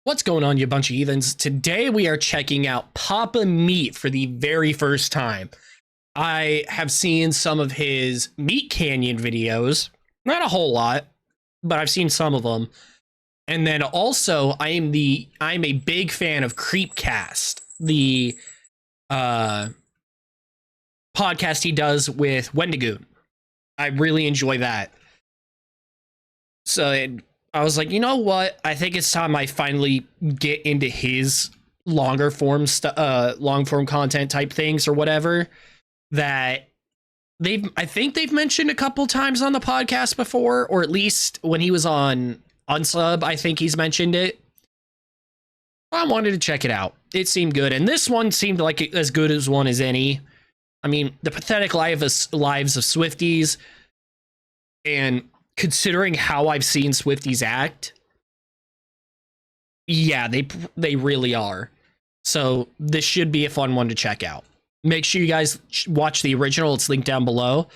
What's going on, you bunch of heathens? Today we are checking out Papa Meat for the very first time. I have seen some of his Meat Canyon videos, not a whole lot, but I've seen some of them. And then also I'm a big fan of Creepcast, the podcast he does with Wendigoon. I really enjoy that. So I was like, you know what? I think it's time I finally get into his long form content type things or whatever that I think they've mentioned a couple times on the podcast before, or at least when he was on Unsub, I think he's mentioned it. I wanted to check it out. It seemed good. And this one seemed like as good as one as any. I mean, the pathetic lives of Swifties, and considering how I've seen Swifties act, yeah, they really are. So this should be a fun one to check out. Make sure you guys watch the original. It's linked down below.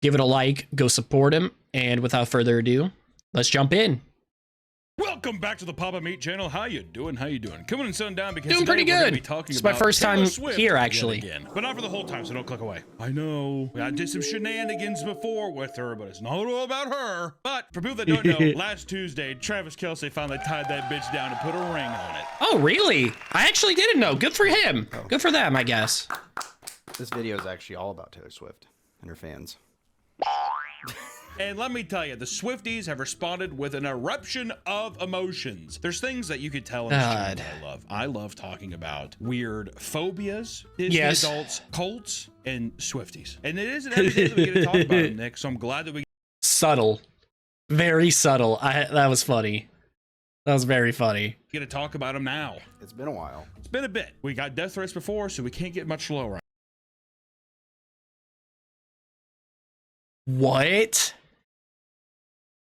Give it a like. Go support him. And without further ado, let's jump in. Welcome back to the Papa Meat channel. How you doing? How you doing? Coming and sundown down because doing pretty good. It's my first time here, actually. Again. But not for the whole time, so don't click away. I know. I did some shenanigans before with her, but it's not all about her. But for people that don't know, last Tuesday, Travis Kelce finally tied that bitch down and put a ring on it. Oh, really? I actually didn't know. Good for him. Oh. Good for them, I guess. This video is actually all about Taylor Swift and her fans. And let me tell you, the Swifties have responded with an eruption of emotions. There's things that you could tell in this channel that I love. I love talking about weird phobias, Disney adults, cults, and Swifties. And it isn't every day that we get to talk about them, Nick, so I'm glad that we... Subtle. Very subtle. That was funny. That was very funny. Get to talk about them now. It's been a while. It's been a bit. We got death threats before, so we can't get much lower. What?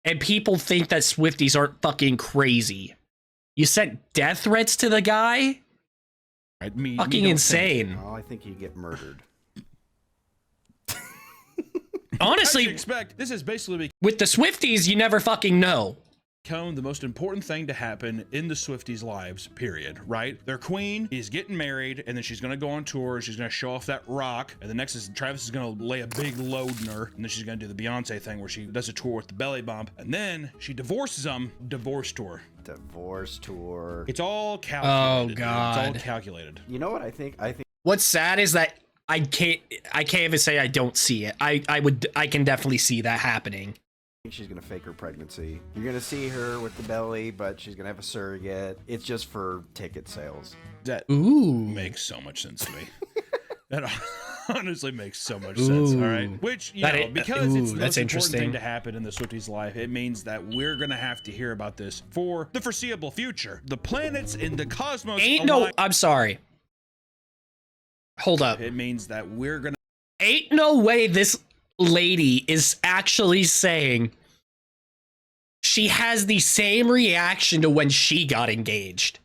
And people think that Swifties aren't fucking crazy. You sent death threats to the guy? Fucking insane. Oh, I think he'd get murdered. Honestly, this is basically with the Swifties, you never fucking know. The most important thing to happen in the Swifties' lives, period, right? Their queen is getting married, and then she's gonna go on tour. She's gonna show off that rock, and the next is Travis is gonna lay a big load in her, and then she's gonna do the Beyonce thing where she does a tour with the belly bump, and then she divorces him. Divorce tour. Divorce tour. It's all calculated. Oh God. It's all calculated. You know what I think? What's sad is that I can't even say I don't see it. I can definitely see that happening. She's gonna fake her pregnancy. You're gonna see her with the belly, but she's gonna have a surrogate. It's just for ticket sales. That makes so much sense to me. That honestly makes so much sense. All right, which because it's the most important thing to happen in the Swifties' life, it means that we're gonna have to hear about this for the foreseeable future. The planets in the cosmos I'm sorry. Hold up. It means that we're gonna. Ain't no way this lady is actually saying she has the same reaction to when she got engaged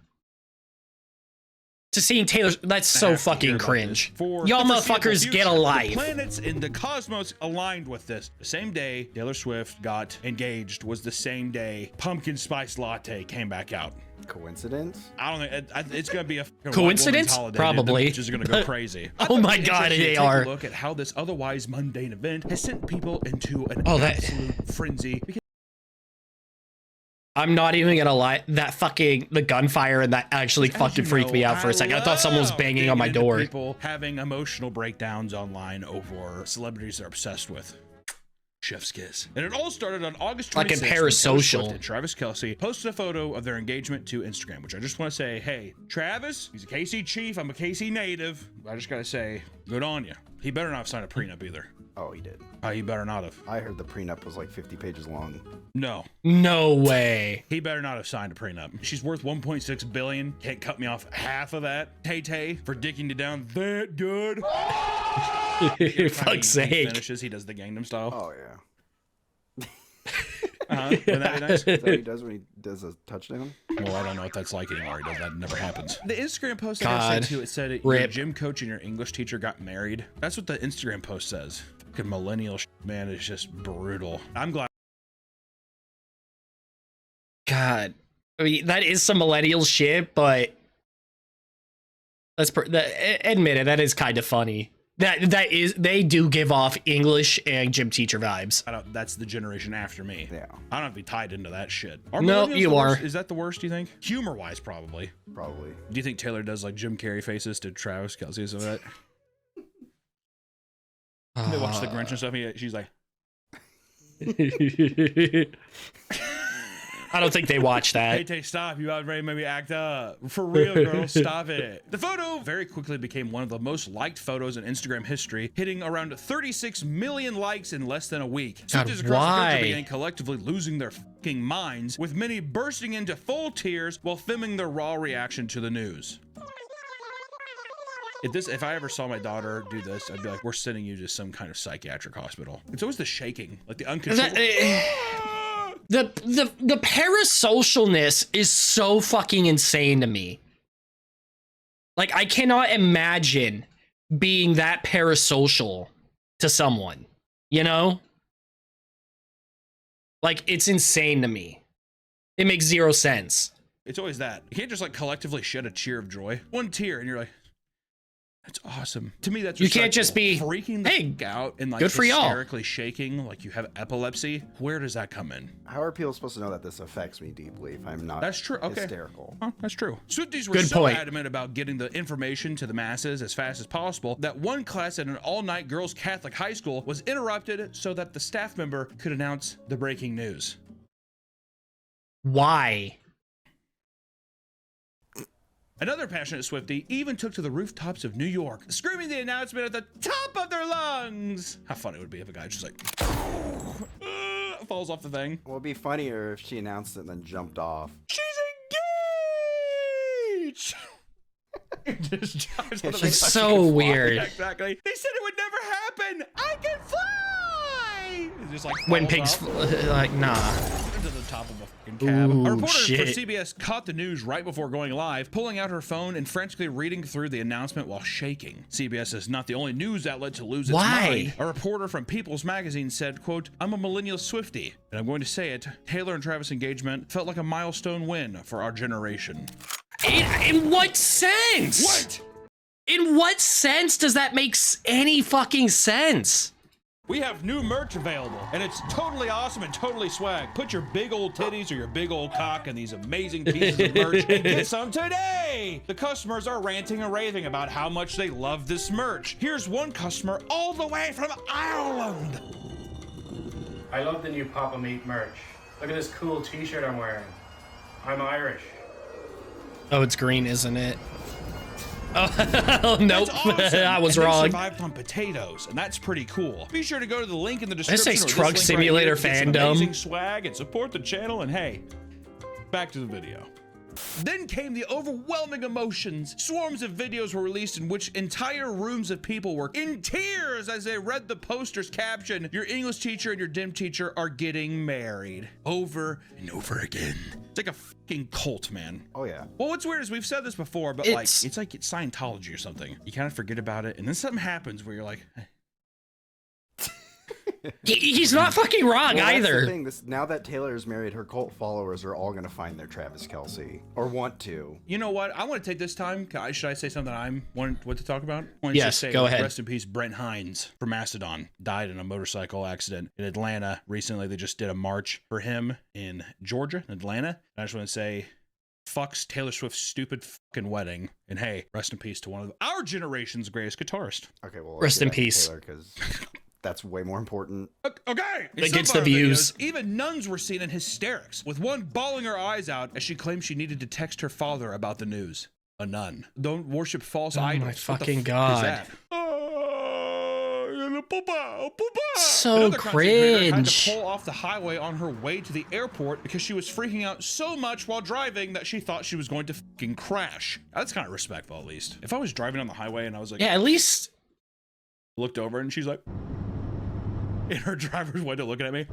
to seeing Taylor. That's so fucking cringe. Y'all motherfuckers get a life. The planets in the cosmos aligned with this. The same day Taylor Swift got engaged was the same day Pumpkin Spice Latte came back out. Coincidence? I don't think it's gonna be a coincidence. Probably. Which is gonna go crazy. Oh my God, they are. Look at how this otherwise mundane event has sent people into an absolute frenzy. I'm not even gonna lie. The gunfire and that actually fucking freaked me out for a second. I thought someone was banging on my door. People having emotional breakdowns online over celebrities they're obsessed with. Chef's kiss. And it all started on August 26th. Like in PARASOCIal. And Travis Kelce posted a photo of their engagement to Instagram, which I just want to say, hey, Travis, he's a KC chief. I'm a KC native. I just got to say, good on you. He better not have signed a prenup either. Oh, he did. He better not have. I heard the prenup was like 50 pages long. No. No way. He better not have signed a prenup. She's worth 1.6 billion. Can't cut me off half of that. Tay for dicking you down that good. Fuck's sake. He finishes, he does the Gangnam style. Oh, yeah. Wouldn't that be nice? Is that what he does when he does a touchdown? Well, I don't know what that's like anymore. That never happens. The Instagram post I sent to it said your gym coach and your English teacher got married. That's what the Instagram post says. Fucking millennial man is just brutal. I'm glad. God. I mean, that is some millennial shit, but admit it, that is kind of funny. They do give off English and gym teacher vibes. That's the generation after me. Yeah. I don't have to be tied into that shit. No, you are. Is that the worst, do you think? Humor-wise, probably. Probably. Do you think Taylor does like Jim Carrey faces to Travis Kelce or some of that? They watch The Grinch and stuff. She's like... I don't think they watch that. Hey, Tay, stop. You about ready to make me act up. For real, girl. Stop it. The photo very quickly became one of the most liked photos in Instagram history, hitting around 36 million likes in less than a week. Swifties across the country began collectively losing their fucking minds, with many bursting into full tears while filming their raw reaction to the news. If I ever saw my daughter do this, I'd be like, we're sending you to some kind of psychiatric hospital. It's always the shaking, like the uncontrollable. The parasocialness is so fucking insane to me. Like, I cannot imagine being that parasocial to someone, you know? Like, it's insane to me. It makes zero sense. It's always that. You can't just like collectively shed a tear of joy. One tear and you're like, that's awesome. To me, that's you can't just be freaking the fuck out and like good for hysterically shaking like you have epilepsy. Where does that come in? How are people supposed to know that this affects me deeply if I'm not hysterical? Oh, that's true. Swifties were so adamant about getting the information to the masses as fast as possible that one class at an all-night girls' Catholic high school was interrupted so that the staff member could announce the breaking news. Why? Another passionate Swiftie even took to the rooftops of New York, screaming the announcement at the top of their lungs. How funny it would be if a guy just like falls off the thing. Well, it'd be funnier if she announced it and then jumped off. She's engaged! It's so weird. Yeah, exactly. They said it would never happen. I can fly! It's just like when pigs like, nah. To the top of a fucking cab. Ooh, a reporter shit. for CBS caught the news right before going live, pulling out her phone and frantically reading through the announcement while shaking. CBS is not the only news outlet to lose its mind. A reporter from People's Magazine said, quote, "I'm a millennial Swiftie, and I'm going to say it, Taylor and Travis' engagement felt like a milestone win for our generation." In what sense? What? In what sense does that make any fucking sense? We have new merch available, and it's totally awesome and totally swag. Put your big old titties or your big old cock in these amazing pieces of merch and get some today. The customers are ranting and raving about how much they love this merch. Here's one customer all the way from Ireland. I love the new Papa Meat merch. Look at this cool t-shirt I'm wearing. I'm Irish. Oh, it's green, isn't it? Oh, nope. Awesome. I was and wrong. They survived on potatoes, and that's pretty cool. Be sure to go to the link in the description. This is Truck Simulator fandom. Amazing swag and support the channel. And hey, back to the video. Then came the overwhelming emotions. Swarms of videos were released in which entire rooms of people were in tears as they read the poster's caption, "Your English teacher and your gym teacher are getting married," over and over again. It's like a fucking cult, man. Oh yeah. Well, what's weird is we've said this before, but it's like Scientology or something. You kind of forget about it, and then something happens where you're like, hey. He's not fucking wrong either. That's the thing. Now that Taylor's married, her cult followers are all going to find their Travis Kelce, or want to. You know what? I want to take this time. Should I say something I want to talk about? Yes, go ahead. Rest in peace, Brent Hines from Mastodon. Died in a motorcycle accident in Atlanta recently. They just did a march for him in Georgia, in Atlanta. And I just want to say, fucks Taylor Swift's stupid fucking wedding. And hey, rest in peace to one of our generation's greatest guitarist. Okay, well, rest in peace. Because that's way more important. Okay. It gets the views. Videos, even nuns were seen in hysterics, with one bawling her eyes out as she claimed she needed to text her father about the news. A nun. Don't worship false idols. Oh my fucking what the God. Is that? So cringe. Had to pull off the highway on her way to the airport because she was freaking out so much while driving that she thought she was going to fucking crash. That's kind of respectful, at least. If I was driving on the highway and I was like, yeah, at least looked over and she's like, in her driver's window looking at me.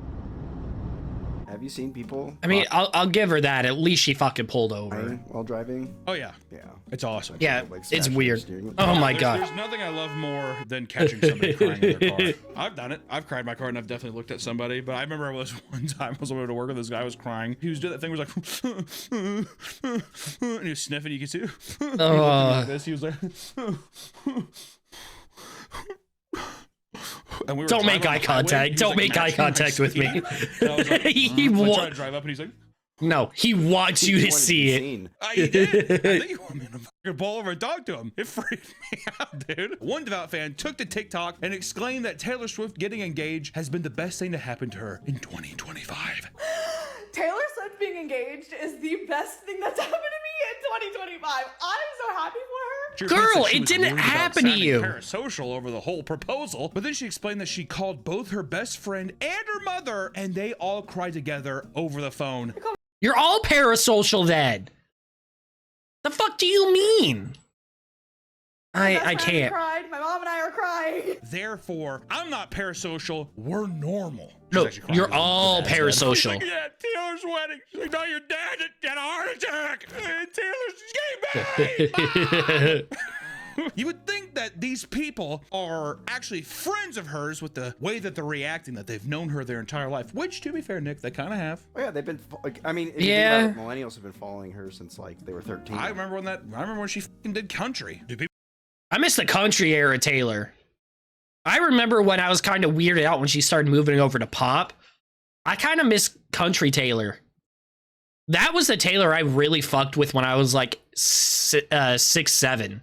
Have you seen people? I mean, I'll give her that. At least she fucking pulled over. While driving? Oh yeah, Yeah. it's awesome. Yeah, Like, it's smashing weird. the steering wheel. Oh my There's god. nothing I love more than catching somebody crying in their car. I've done it. I've cried in my car, and I've definitely looked at somebody. But I remember I was one time I was over to work, and this guy was crying. He was doing that thing, was like, and he was sniffing. You could see. He was like this. He was like. And we were Don't make driving eye on the highway. contact. He was, Don't like, make eye matching my contact with me. speed. And I was like, He I was wa- trying to drive up, and he's like, No, he wants you to Wanted see be it. seen. he did. I think he wanted me to fucking pull over and talk to him. It freaked me out, dude. One devout fan took to TikTok and exclaimed that Taylor Swift getting engaged has been the best thing to happen to her in 2025. Taylor Swift being engaged is the best thing that's happened to me in 2025. I'm so happy for her. She Girl, repeats that she it was didn't worried about happen to sounding you. Parasocial over the whole proposal, but then she explained that she called both her best friend and her mother, and they all cried together over the phone. You're all parasocial then. The fuck do you mean? My best I friend can't. Cried. My mom and I are crying. Therefore, I'm not parasocial. We're normal. She's No, actually crying you're because all her dad's dead. She's parasocial. like, yeah, Taylor's wedding. She's like, no, your dad had a heart attack. And Taylor's getting back. You would think that these people are actually friends of hers with the way that they're reacting, that they've known her their entire life, which, to be fair, Nick, they kind of have. Oh yeah, they've been. Like, I mean, if you Yeah. think about it, millennials have been following her since like they were 13. I remember when she fucking did country. Do people I miss the country era Taylor. I remember when I was kind of weirded out when she started moving over to pop. I kind of miss country Taylor. That was the Taylor I really fucked with when I was like 6, 7.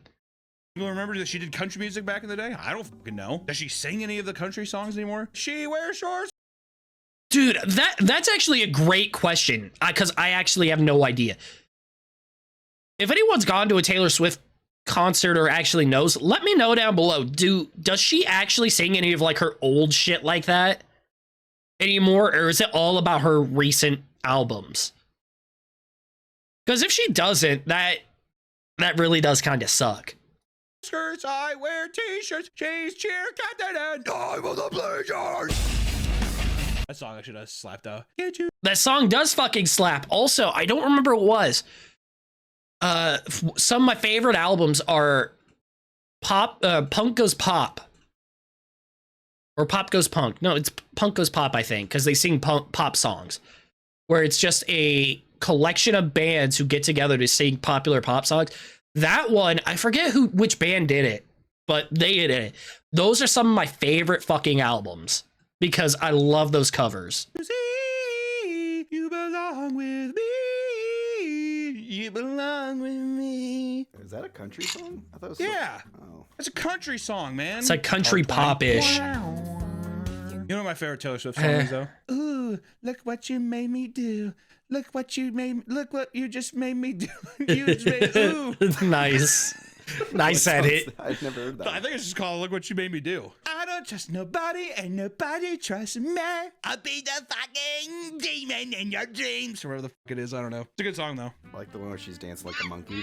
remember that she did country music back in the day? I don't fucking know. Does she sing any of the country songs anymore? She wears shorts. Dude, that's actually a great question because I actually have no idea. If anyone's gone to a Taylor Swift concert or actually knows, let me know down below. Does she actually sing any of like her old shit like that anymore, or is it all about her recent albums? Because if she doesn't, that really does kind of suck. Skirts, I wear t-shirts, she's cheer captain, and I will the pleasures. That song actually does slap though. Get you. That song does fucking slap. Also, I don't remember what it was. Some of my favorite albums are Punk Goes Pop. Or Pop Goes Punk. No, it's Punk Goes Pop, I think, because they sing pop songs. Where it's just a collection of bands who get together to sing popular pop songs. That one, I forget which band did it, but they did it. Those are some of my favorite fucking albums because I love those covers. See, you belong with me. You belong with me. Is that a country song? I thought it was Yeah. Oh. It's a country song, man. It's like country pop-ish. You know what my favorite Taylor Swift song is though? Ooh, look what you made me do. Look what you just made me do. You just made, ooh. Nice. Nice at it. I've never heard that. I think it's just called Look What You Made Me Do. I don't trust nobody and nobody trusts me. I'll be the fucking demon in your dreams. Or whatever the fuck it is, I don't know. It's a good song though. I like the one where she's dancing like a monkey.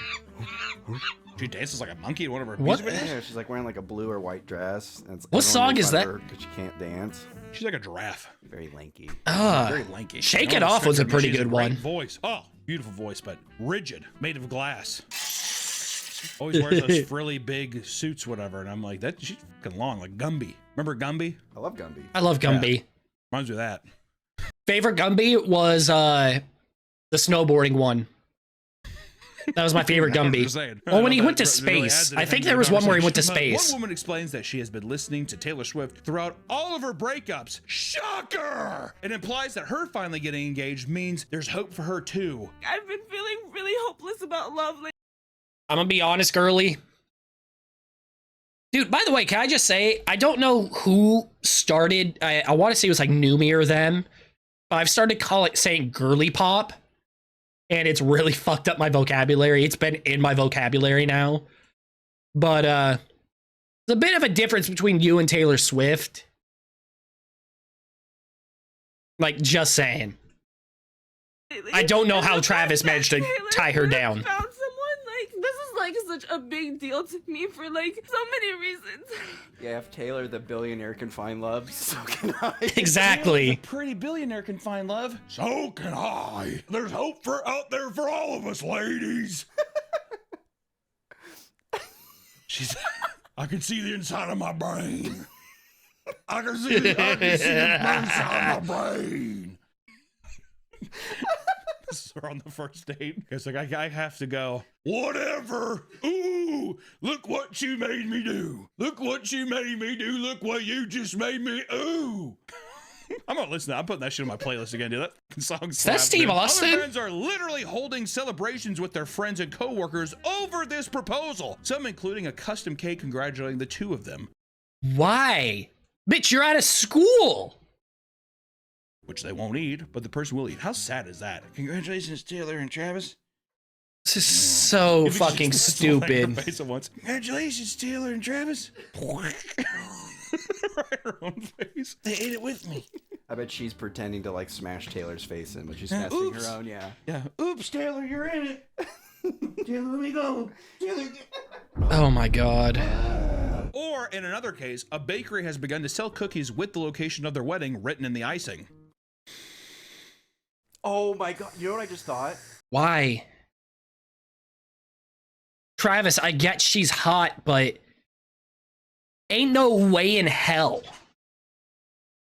She dances like a monkey in one of her What? music videos. Yeah, she's like wearing like a blue or white dress. And What song is that? Because she can't dance. She's like a giraffe. Very lanky. Very lanky. Shake I It don't Off was a expect her to be- pretty she has good great one. Voice. Oh, beautiful voice, but rigid, made of glass. Always wears those frilly big suits, whatever, and I'm like, that she's fucking long, like Gumby. Remember Gumby? I love Gumby. I love Gumby. Reminds me of that. Favorite Gumby was the snowboarding one. That was my favorite Gumby. Just saying. Well, when he That went to really space. adds I think anything to there the was one where he went to conversation. space. One woman explains that she has been listening to Taylor Swift throughout all of her breakups. Shocker! It implies that her finally getting engaged means there's hope for her too. I've been feeling really hopeless about love lately. I'm gonna be honest, girly. Dude, by the way, can I just say, I don't know who started, I want to say it was like New Me or them, but I've started saying girly pop, and it's really fucked up my vocabulary. It's been in my vocabulary now. But there's a bit of a difference between you and Taylor Swift. Like, just saying. I don't know how Travis managed to tie her down. Found someone like this is like such a big deal to me for like so many reasons. Yeah, if Taylor the billionaire can find love, so can I. Exactly. The pretty billionaire can find love. So can I. There's hope for out there for all of us, ladies. She's. I can see the inside of my brain. I can see the inside of my brain. This is her on the first date. It's like, I have to go. Whatever. Ooh, look what you made me do. Look what you made me do. Look what you just made me. Ooh. I'm gonna listen to that. I'm putting that shit on my playlist again, dude. That song slaps. That's Steve Austin. Other friends are literally holding celebrations with their friends and coworkers over this proposal. Some including a custom cake congratulating the two of them. Why? Bitch, you're out of school. Which they won't eat, but the person will eat. How sad is that? Congratulations, Taylor and Travis. This is so If you fucking just slap her stupid. face at once. Congratulations, Taylor and Travis. Right in her own face. They ate it with me. I bet she's pretending to like smash Taylor's face in, but she's messing Oops. her own, yeah. Yeah. Oops, Taylor, you're in it. Taylor, let me go. Taylor. Oh my god. Or in another case, a bakery has begun to sell cookies with the location of their wedding written in the icing. Oh my god, you know what I just thought? Why? Travis, I get she's hot, but ain't no way in hell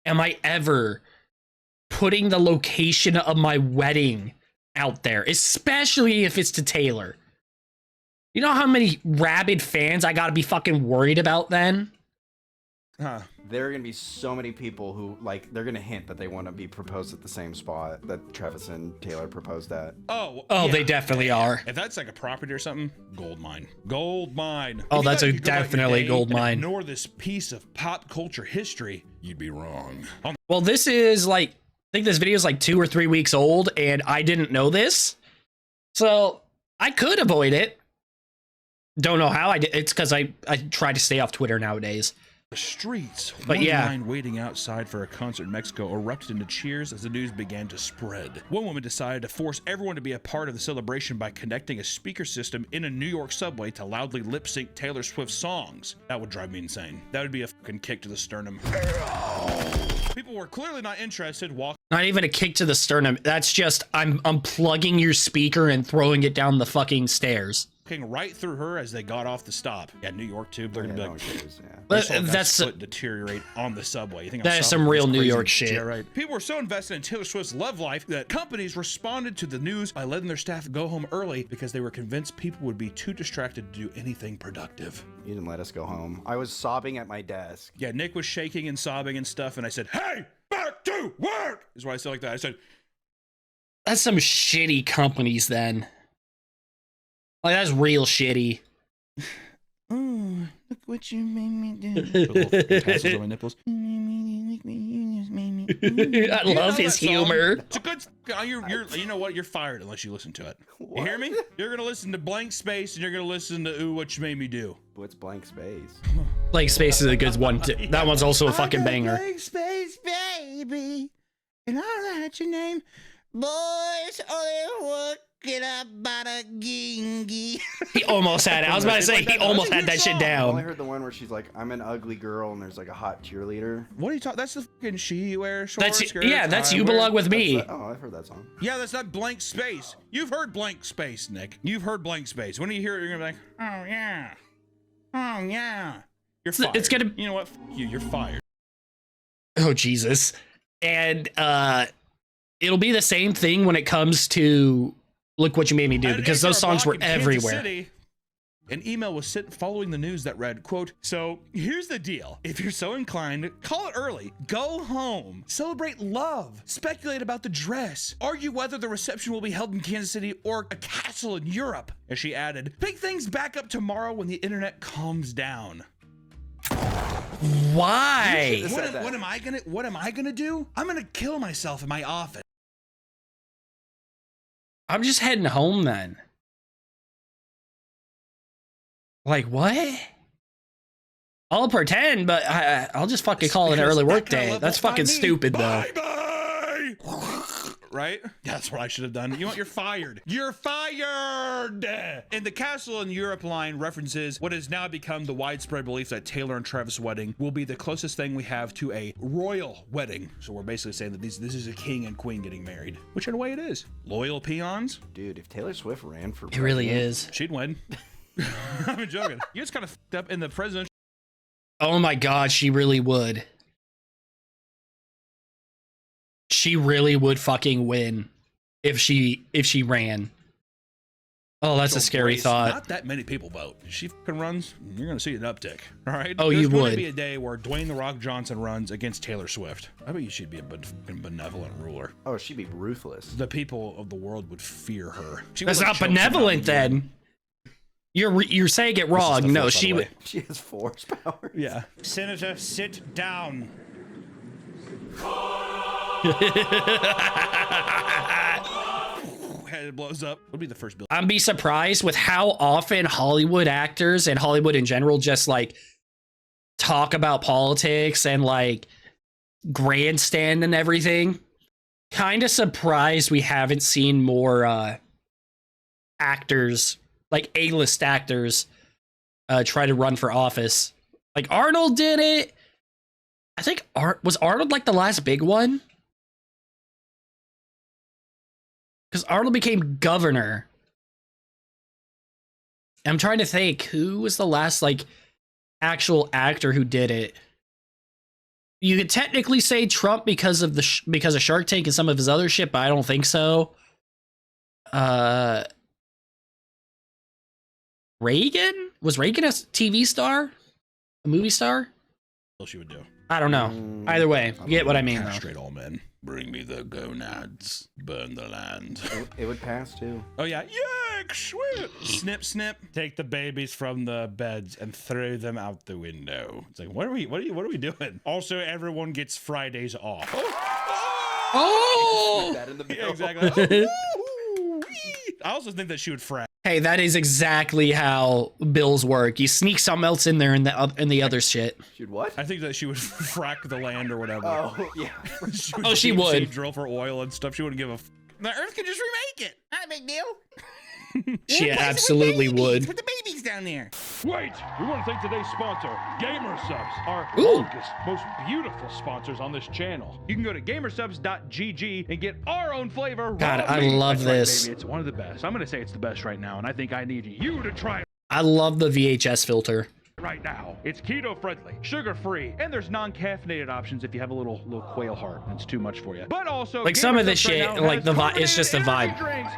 am I ever putting the location of my wedding out there, especially if it's to Taylor. You know how many rabid fans I gotta be fucking worried about then? Huh. There are gonna be so many people who, like, they're gonna hint that they want to be proposed at the same spot that Travis and Taylor proposed at. Oh, Oh, yeah. they definitely are. If that's like a property or something, gold mine. Gold mine. Oh, If you that's thought a you could go back in definitely the day gold and mine. Ignore this piece of pop culture history, you'd be wrong. Well, this is like, I think this video is like 2 or 3 weeks old, and I didn't know this. So I could avoid it. Don't know how I did. It's because I try to stay off Twitter nowadays. The streets, But one yeah. line waiting outside for a concert in Mexico erupted into cheers as the news began to spread. One woman decided to force everyone to be a part of the celebration by connecting a speaker system in a New York subway to loudly lip sync Taylor Swift songs. That would drive me insane. That would be a fucking kick to the sternum. People were clearly not interested. Not even a kick to the sternum. That's just, I'm unplugging your speaker and throwing it down the fucking stairs. Walking right through her as they got off the stop. Yeah, New York too. They're Yeah, gonna no be one like, cares, yeah. they saw God's that's foot deteriorate on the subway. You think that I'm is solving some real this New crazy York shit. Yeah, right. People were so invested in Taylor Swift's love life that companies responded to the news by letting their staff go home early because they were convinced people would be too distracted to do anything productive. You didn't let us go home. I was sobbing at my desk. Yeah, Nick was shaking and sobbing and stuff, and I said, "Hey, back to work!" Is why I said like that. I said, That's some shitty companies then. Like, that's real shitty. "Oh, look what you made me do." Put little tassels on my nipples. I love his humor. It's a good. You know what? You're fired unless you listen to it. You hear me? You're gonna listen to Blank Space, and you're gonna listen to Ooh, What You Made Me Do. What's blank space? Blank Space is a good one too. That one's also a fucking banger. Blank Space, baby, and I'll write your name. Boys only working about a gingy. He almost had it. I was about to say, he almost had that shit I only down. heard the one where she's like, I'm an ugly girl, and there's like a hot cheerleader. What are you talking? That's the fucking she wears shorts. That's, skirts, yeah, that's I You wear- Belong With Me. Oh, I've heard that song. Yeah, that's not Blank Space. You've heard Blank Space, Nick. You've heard Blank Space. When you hear it, you're gonna be like, oh yeah, oh yeah. You're fired. It's gonna- You know what? F you. You're fired. Oh, Jesus. And it'll be the same thing when it comes to Look What You Made Me Do, At because an those HR songs were block in Kansas everywhere. City, an email was sent following the news that read, quote, "So here's the deal. If you're so inclined, call it early. Go home. Celebrate love. Speculate about the dress. Argue whether the reception will be held in Kansas City or a castle in Europe." As she added, "Pick things back up tomorrow when the internet calms down." Why? Just said that. What am I gonna do? I'm gonna kill myself in my office. I'm just heading home then. Like, what? I'll pretend, but I'll just fucking call it an early work day. That's fucking stupid, though. Bye-bye. right? That's what I should have done. You know what? You're fired. You're fired. And the Castle in Europe line references what has now become the widespread belief that Taylor and Travis' wedding will be the closest thing we have to a royal wedding. So we're basically saying that this is a king and queen getting married, which in a way it is. Loyal peons. Dude, if Taylor Swift ran for It really president, is. She'd win. I'm joking. You just kind of fucked up in the presidential. Oh my god, she really would. She really would fucking win if she ran. Oh, that's a scary race. thought. Not that many people vote. If she fucking runs, you're gonna see an uptick. All right. Oh, There's you going would. to be a day where Dwayne the Rock Johnson runs against Taylor Swift. I bet you she'd be a benevolent ruler. oh, she'd be ruthless. The people of the world would fear her. She That's would, like, not choke them out benevolent in the urine. then. You're saying it This is wrong. the No, flip, by she the would. way. She has force powers. Yeah. Senator, sit down. Head blows up. Would be the first bill. I'd be surprised with how often Hollywood actors and Hollywood in general just like talk about politics and like grandstand and everything. Kind of surprised we haven't seen more actors, like A-list actors, try to run for office. Like Arnold did it. I think was Arnold like the last big one? Because Arnold became governor. I'm trying to think who was the last like actual actor who did it. You could technically say Trump because of because of Shark Tank and some of his other shit, but I don't think so. Reagan? Was Reagan a TV star? A movie star? What she would do. I don't know. Either way, you get what I mean. Though. Castrate all men. Bring me the gonads. Burn the land. It would pass too. Oh yeah, yuck, swip. Snip, snip. Take the babies from the beds and throw them out the window. It's like, what are we doing? Also, everyone gets Fridays off. Oh! That in the Yeah, middle. exactly. I also think that she would frat. Hey, that is exactly how bills work. You sneak something else in there in the other shit. She'd what? I think that she would frack the land or whatever. Oh yeah. She deep sea would. drill for oil and stuff. She wouldn't give a. The Earth could just remake it. Not a big deal. She absolutely would. Put the babies down there. Wait! We want to thank today's sponsor, GamerSubs, our Ooh. longest, most beautiful sponsors on this channel. You can go to gamersubs.gg and get our own flavor. God, raw I meat. love That's right, this. baby. It's one of the best. I'm going to say it's the best right now, and I think I need you to try it I love the VHS filter. right now. It's keto friendly, sugar free, and there's non-caffeinated options if you have a little quail heart and it's too much for you. But also, Like, some of this GamerSubs right shit, now like, has it's just a carbonated vibe. energy drinks.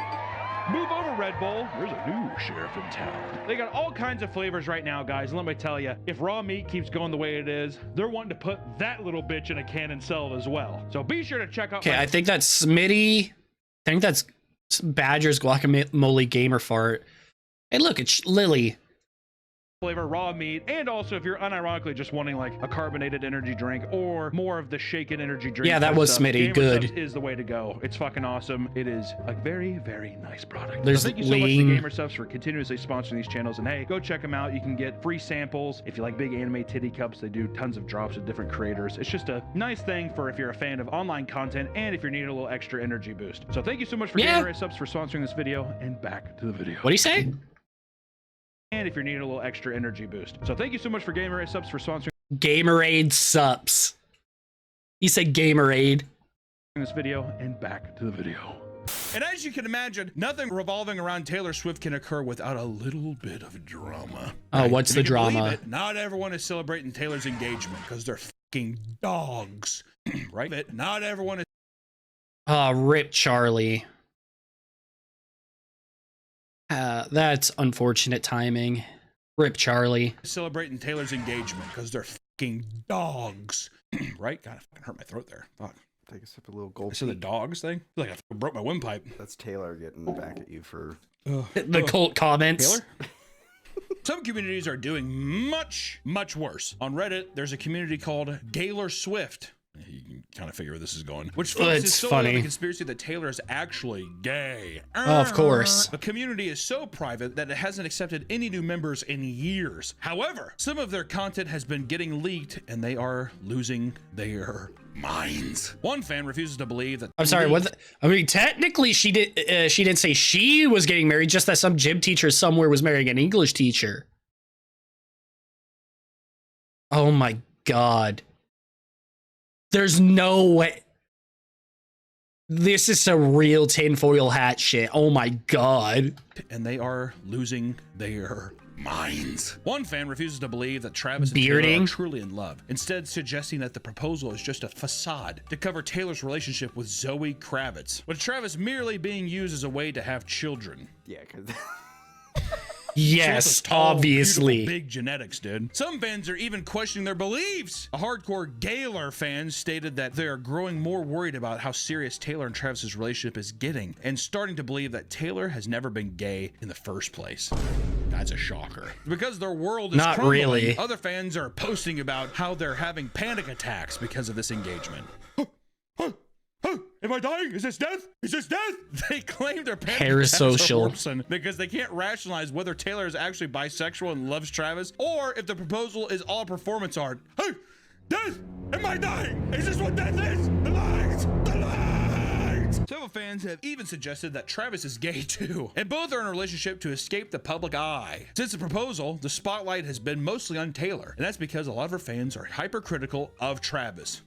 Move over, Red Bull. There's a new sheriff in town. They got all kinds of flavors right now, guys. And let me tell you, if raw meat keeps going the way it is, they're wanting to put that little bitch in a can and sell it as well. So be sure to check out. Okay, I think that's Smitty. I think that's Badger's guacamole gamer fart. Hey, look, it's Lily. flavor raw meat, and also if you're unironically just wanting like a carbonated energy drink or more of the shaken energy drink. Yeah, that was Smitty. Good. GamerSubs is the way to go. It's fucking awesome. It is a very, very nice product. There's so thank you so lean. much to GamerSubs for continuously sponsoring these channels. And hey, go check them out. You can get free samples. If you like big anime titty cups, they do tons of drops with different creators. It's just a nice thing for if you're a fan of online content and if you're needing a little extra energy boost. So thank you so much for Yeah. GamerSubs for sponsoring this video, and back to the video. What do you say? And if you're needing a little extra energy boost. So thank you so much for GamerSubs for sponsoring Gamerade sups. He said Gamerade. this video, and back to the video. And as you can imagine, nothing revolving around Taylor Swift can occur without a little bit of drama. Oh, what's And the you can believe drama? it, not everyone is celebrating Taylor's engagement because they're fucking dogs, right? Not everyone is Oh, rip Charlie. That's unfortunate timing. Rip Charlie. celebrating Taylor's engagement because they're fucking dogs, right? God, I fucking hurt my throat there. Fuck. Take a sip of a little gold. I said the dogs thing. I feel like I broke my windpipe. That's Taylor getting back at you for. The cult comments. Taylor? Some communities are doing much, much worse. On Reddit, there's a community called Gaylor Swift. You can kind of figure where this is going. Which focuses solely on the conspiracy that Taylor is actually gay. Of course. The community is so private that it hasn't accepted any new members in years. However, some of their content has been getting leaked and they are losing their minds. One fan refuses to believe that— I'm sorry, what? I mean, technically she didn't say she was getting married, just that some gym teacher somewhere was marrying an English teacher. Oh my God. There's no way. This is some real tinfoil hat shit. Oh my God. And they are losing their minds. One fan refuses to believe that Travis and Taylor are truly in love, instead suggesting that the proposal is just a facade to cover Taylor's relationship with Zoe Kravitz, with Travis merely being used as a way to have children. Yeah, because yes, obviously. Big genetics, dude. Some fans are even questioning their beliefs. A hardcore Gaylor fan stated that they are growing more worried about how serious Taylor and Travis's relationship is getting, and starting to believe that Taylor has never been gay in the first place. That's a shocker. Because their world is not crumbling, really. Other fans are posting about how they're having panic attacks because of this engagement. Am I dying? Is this death? Is this death? They claim they're PARASOCIal because they can't rationalize whether Taylor is actually bisexual and loves Travis, or if the proposal is all performance art. Hey, death! Am I dying? Is this what death is? The light! The light! Several fans have even suggested that Travis is gay too, and both are in a relationship to escape the public eye. Since the proposal, the spotlight has been mostly on Taylor, and that's because a lot of her fans are hypercritical of Travis,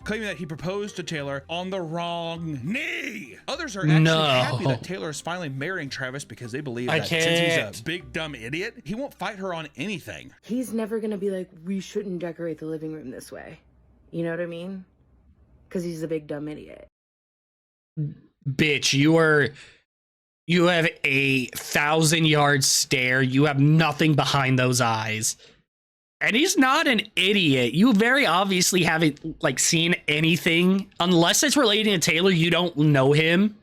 claiming that he proposed to Taylor on the wrong knee. Others are actually happy that Taylor is finally marrying Travis because they believe that since he's a big dumb idiot, he won't fight her on anything. He's never gonna be like, we shouldn't decorate the living room this way. You know what I mean? Because he's a big dumb idiot. Bitch, you have a 1,000-yard stare. You have nothing behind those eyes. And he's not an idiot. You very obviously haven't like seen anything, unless it's relating to Taylor. You don't know him.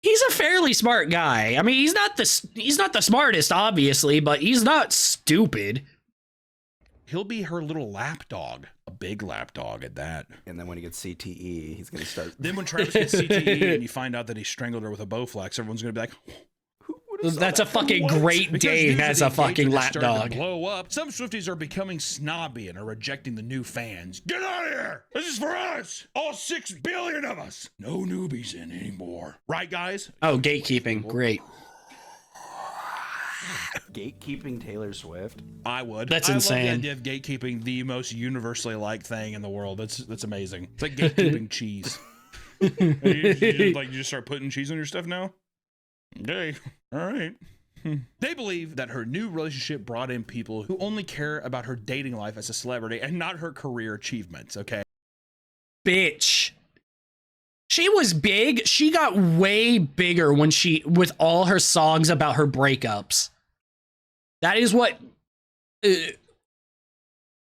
He's a fairly smart guy. I mean, he's not the smartest, obviously, but he's not stupid. He'll be her little lapdog, a big lapdog at that. And then when he gets CTE, he's gonna start. Then when Travis gets CTE and you find out that he strangled her with a Bowflex, everyone's gonna be like, that's a fucking great Dane as a fucking lapdog. Blow up. Some Swifties are becoming snobby and are rejecting the new fans. Get out of here! This is for us! All 6 billion of us! No newbies in anymore. Right, guys? Oh, gatekeeping. Great. Gatekeeping Taylor Swift? I would. That's I insane. love the idea of gatekeeping, the most universally liked thing in the world. That's amazing. It's like gatekeeping cheese. You just start putting cheese on your stuff now? Okay. All right. They believe that her new relationship brought in people who only care about her dating life as a celebrity and not her career achievements, okay? Bitch. She was big. She got way bigger with all her songs about her breakups. That is what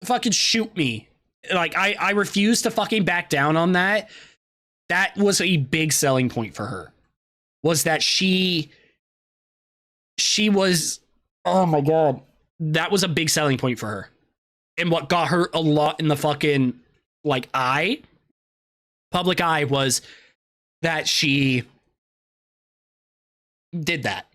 fucking shoot me. Like, I refuse to fucking back down on that. That was a big selling point for her. Was that she was, oh my God, that was a big selling point for her. And what got her a lot in the fucking, like, public eye, was that she did that.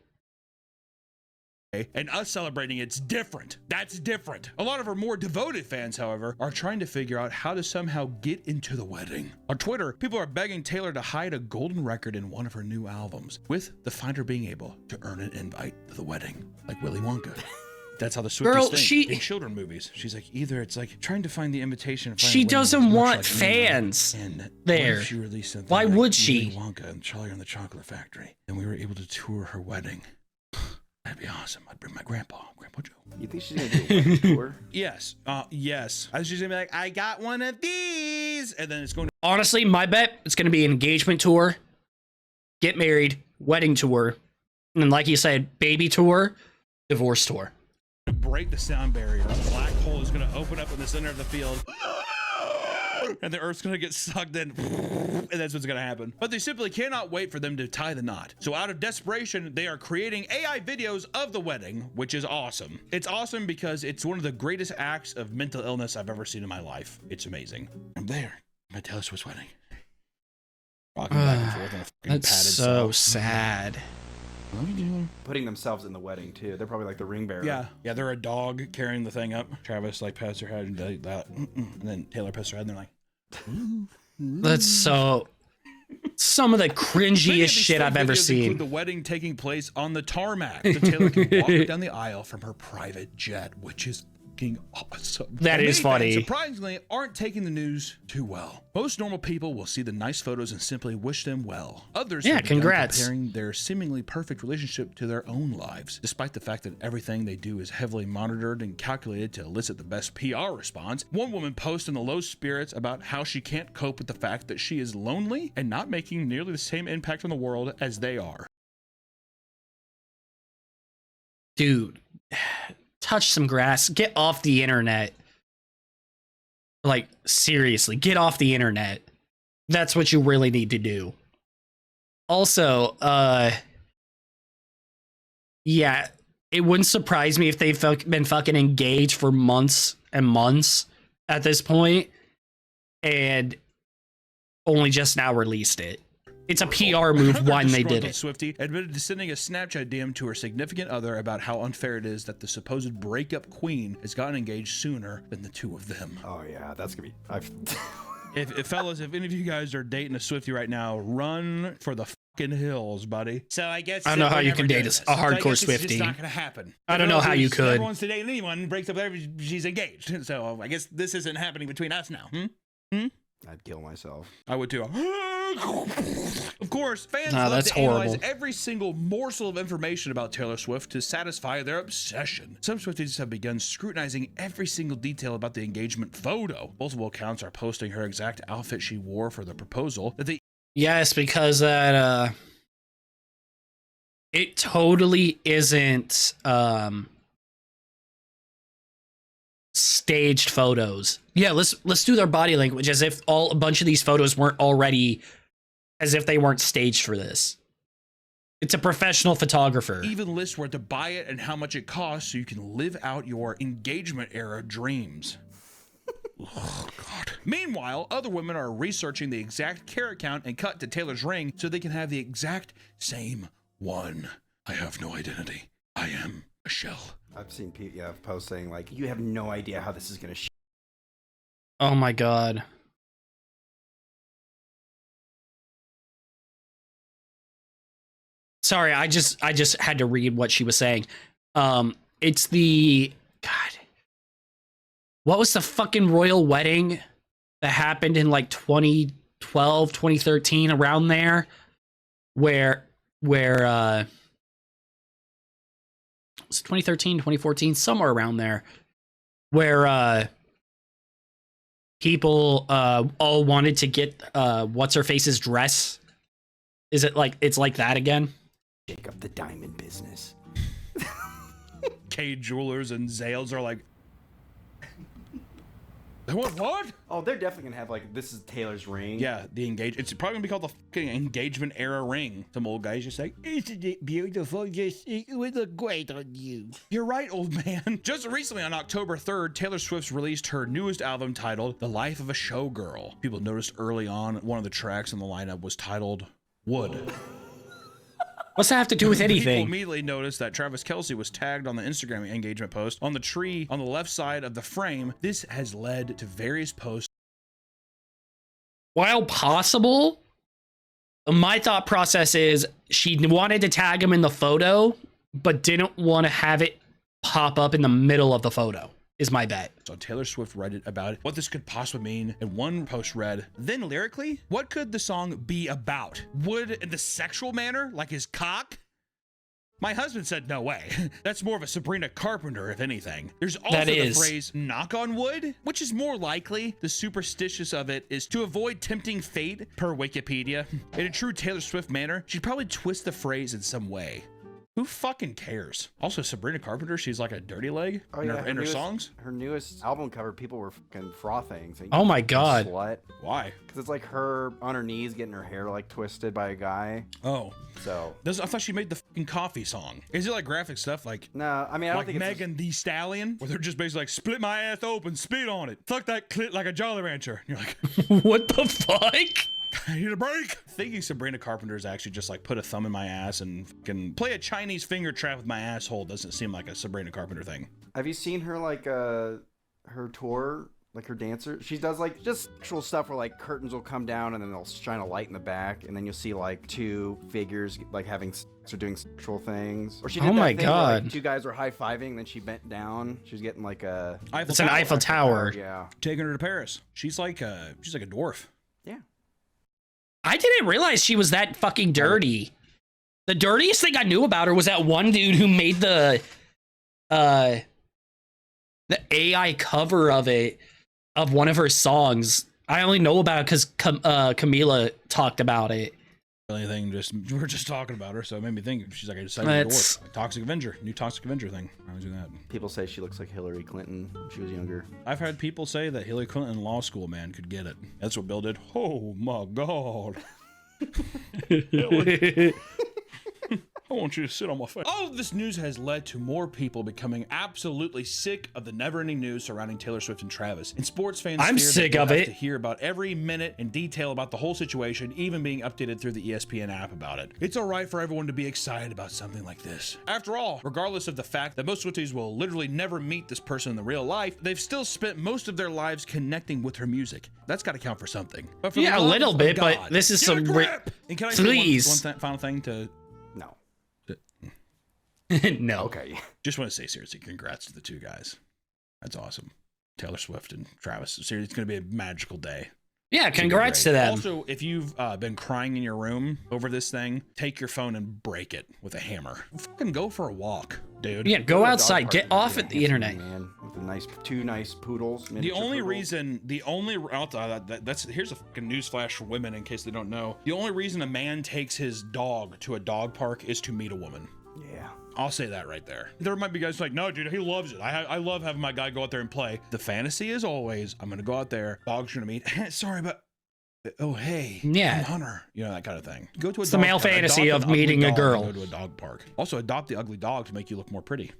And us celebrating it's different. That's different. A lot of her more devoted fans, however, are trying to figure out how to somehow get into the wedding. On Twitter, people are begging Taylor to hide a golden record in one of her new albums, with the finder being able to earn an invite to the wedding, like Willy Wonka. That's how the Swifties think in children movies. She's like, either it's like trying to find the invitation. She doesn't want fans there. She released something Why would she? Willy Wonka and Charlie and the Chocolate Factory, and we were able to tour her wedding. That'd be awesome. I'd bring my grandpa Joe. You think she's gonna do a wedding tour? Yes. Yes. I was just gonna be like, I got one of these, and then it's going to. Honestly, my bet, it's gonna be an engagement tour, get married, wedding tour, and then, like you said, baby tour, divorce tour. Break the sound barrier. A black hole is gonna open up in the center of the field. and the Earth's gonna get sucked in, and that's what's gonna happen. But they simply cannot wait for them to tie the knot. So out of desperation, they are creating AI videos of the wedding, which is awesome. It's awesome because it's one of the greatest acts of mental illness I've ever seen in my life. It's amazing. I'm there at Taylor Swift's wedding. Rocking back and forth on a fucking That's padded so cell. sad. What are you doing? Putting themselves in the wedding too. They're probably like the ring bearer. Yeah, they're a dog carrying the thing up. Travis like pats her head and does that, and then Taylor pats her head, and they're like, That's so some of the Many of cringiest these shit fun I've ever videos include seen. the wedding taking place on the tarmac, so Taylor can walk down the aisle from her private jet, which is fucking awesome. That And is many fans, funny. surprisingly, aren't taking the news too well. Most normal people will see the nice photos and simply wish them well. Others Yeah, have begun congrats. comparing their seemingly perfect relationship to their own lives, despite the fact that everything they do is heavily monitored and calculated to elicit the best PR response. One woman posts in the low spirits about how she can't cope with the fact that she is lonely and not making nearly the same impact on the world as they are. Dude, touch some grass. Get off the internet. Like, seriously, get off the internet. That's what you really need to do. Also, yeah, it wouldn't surprise me if they've been fucking engaged for months and months at this point and only just now released it. It's a PR move Another when they did disgruntled it. Swiftie admitted to sending a Snapchat DM to her significant other about how unfair it is that the supposed breakup queen has gotten engaged sooner than the two of them. Oh yeah, that's gonna be. If fellas, if any of you guys are dating a Swiftie right now, run for the fucking hills, buddy. So I guess I don't know how we're you never can date doing a this. hardcore So I guess it's Swiftie. just not gonna happen. I don't know how you could. Never wants to date anyone, breaks up with every, she's engaged. So I guess this isn't happening between us now. I'd kill myself. I would too. Of course, fans Nah, love that's to analyze horrible. every single morsel of information about Taylor Swift to satisfy their obsession. Some Swifties have begun scrutinizing every single detail about the engagement photo. Multiple accounts are posting her exact outfit she wore for the proposal that they Yes, because that it totally isn't staged photos. Yeah, let's do their body language as if a bunch of these photos weren't already, as if they weren't staged for this. It's a professional photographer. even list where to buy it and how much it costs so you can live out your engagement era dreams. Oh, God. Meanwhile, other women are researching the exact carat count and cut to Taylor's ring so they can have the exact same one. I have no identity. I am a shell. I've seen posts saying like, "You have no idea how this is gonna." Oh my god. Sorry, I just had to read what she was saying. It's the God. What was the fucking royal wedding that happened in like 2012, 2013 around there where it was 2013, 2014, somewhere around there where people all wanted to get what's her face's dress. Is it like it's like that again? Shake up the diamond business. K Jewelers and Zales are like, what? Oh, they're definitely gonna have like, this is Taylor's ring. Yeah, the it's probably gonna be called the fucking engagement era ring. Some old guys just like, isn't it beautiful? Just it would look great on you. You're right, old man. Just recently on October 3rd, Taylor Swift released her newest album titled The Life of a Showgirl. People noticed early on one of the tracks in the lineup was titled Wood. What's that have to do with People anything? immediately noticed that Travis Kelce was tagged on the Instagram engagement post on the tree on the left side of the frame. This has led to various posts. While possible, my thought process is she wanted to tag him in the photo, but didn't want to have it pop up in the middle of the photo, is my bet. on Taylor Swift Reddit about what this could possibly mean, and one post read, then lyrically, what could the song be about? Wood in the sexual manner, like his cock? My husband said no way. That's more of a Sabrina Carpenter, if anything. There's also the phrase knock on wood, which is more likely. The superstitious of it is to avoid tempting fate, per Wikipedia. In a true Taylor Swift manner, she'd probably twist the phrase in some way. Who fucking cares? Also, Sabrina Carpenter, she's like a dirty leg in her songs. Her newest album cover, people were fucking frothing. Saying, Oh my God. Slut. Why? Because it's like her on her knees getting her hair like twisted by a guy. Oh. So. I thought she made the fucking coffee song. Is it like graphic stuff like... No, I mean, I don't think Megan Thee Stallion, where they're just basically like, split my ass open, spit on it. Fuck that clit like a Jolly Rancher. And you're like... What the fuck? I need a break. Thinking Sabrina Carpenter is actually just like put a thumb in my ass and can play a Chinese finger trap with my asshole doesn't seem like a Sabrina Carpenter thing. Have you seen her like her tour, like her dancer? She does like just sexual stuff where like curtains will come down and then they'll shine a light in the back, and then you'll see like two figures like having sex or doing sexual things. Or she did Oh that my thing where, like, God. two guys were high fiving, then she bent down. She was getting like a. It's an Eiffel Tower. Yeah. Taking her to Paris. She's like a dwarf. Yeah. I didn't realize she was that fucking dirty. The dirtiest thing I knew about her was that one dude who made the AI cover of one of her songs. I only know about it because Camila talked about it. Anything, we're just talking about her, so it made me think she's like a dwarf. Like Toxic Avenger, new Toxic Avenger thing. I was doing that. People say she looks like Hillary Clinton when she was younger. I've had people say that Hillary Clinton in law school, man, could get it. That's what Bill did. Oh my God. I want you to sit on my face. All of this news has led to more people becoming absolutely sick of the never-ending news surrounding Taylor Swift and Travis. And sports fans I'm fear sick that of they'll it. have to hear about every minute in detail about the whole situation, even being updated through the ESPN app about it. It's all right for everyone to be excited about something like this. After all, regardless of the fact that most Swifties will literally never meet this person in the real life, they've still spent most of their lives connecting with her music. That's got to count for something. But for Yeah, the a love little of bit, God, but this is get a some grip! And can I say please. one final thing to... No. No. Okay. Just want to say seriously, congrats to the two guys. That's awesome. Taylor Swift and Travis. Seriously, it's going to be a magical day. Yeah, congrats to them. Also, if you've been crying in your room over this thing, take your phone and break it with a hammer. Fucking go for a walk, dude. Yeah, go outside. Get off at the internet. Man, with the two nice poodles. The only reason, here's a fucking newsflash for women in case they don't know. The only reason a man takes his dog to a dog park is to meet a woman. Yeah. I'll say that right there. There might be guys like, no, dude, he loves it. I love having my guy go out there and play. The fantasy is always, I'm going to go out there, dog's going to meet, sorry, but, oh, hey, yeah, I'm Hunter. You know, that kind of thing. Go to a it's dog the male park. fantasy Adopt of an meeting ugly a dog girl. and go to a dog park. Also, adopt the ugly dog to make you look more pretty.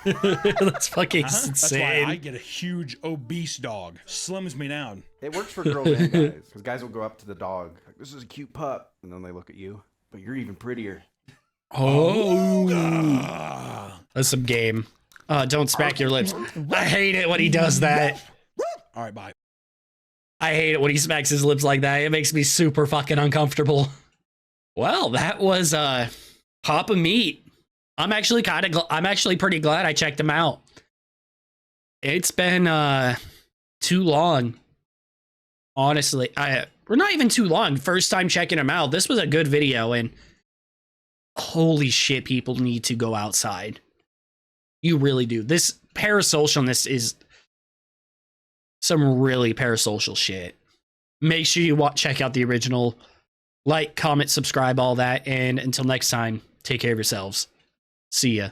That's fucking insane. That's why I get a huge obese dog. Slims me down. It works for girls and guys, because guys will go up to the dog, like, this is a cute pup, and then they look at you, but you're even prettier. Oh, that's some game. Don't smack your lips. I hate it when he does that. All right, bye. I hate it when he smacks his lips like that. It makes me super fucking uncomfortable. Well, that was Papa Meat. I'm actually pretty glad I checked him out. It's been too long. Honestly, we're not even too long. First time checking him out. This was a good video, and holy shit, people need to go outside. You really do. This parasocialness is some really parasocial shit. Make sure you check out the original. Like, comment, subscribe, all that. And until next time, take care of yourselves. See ya.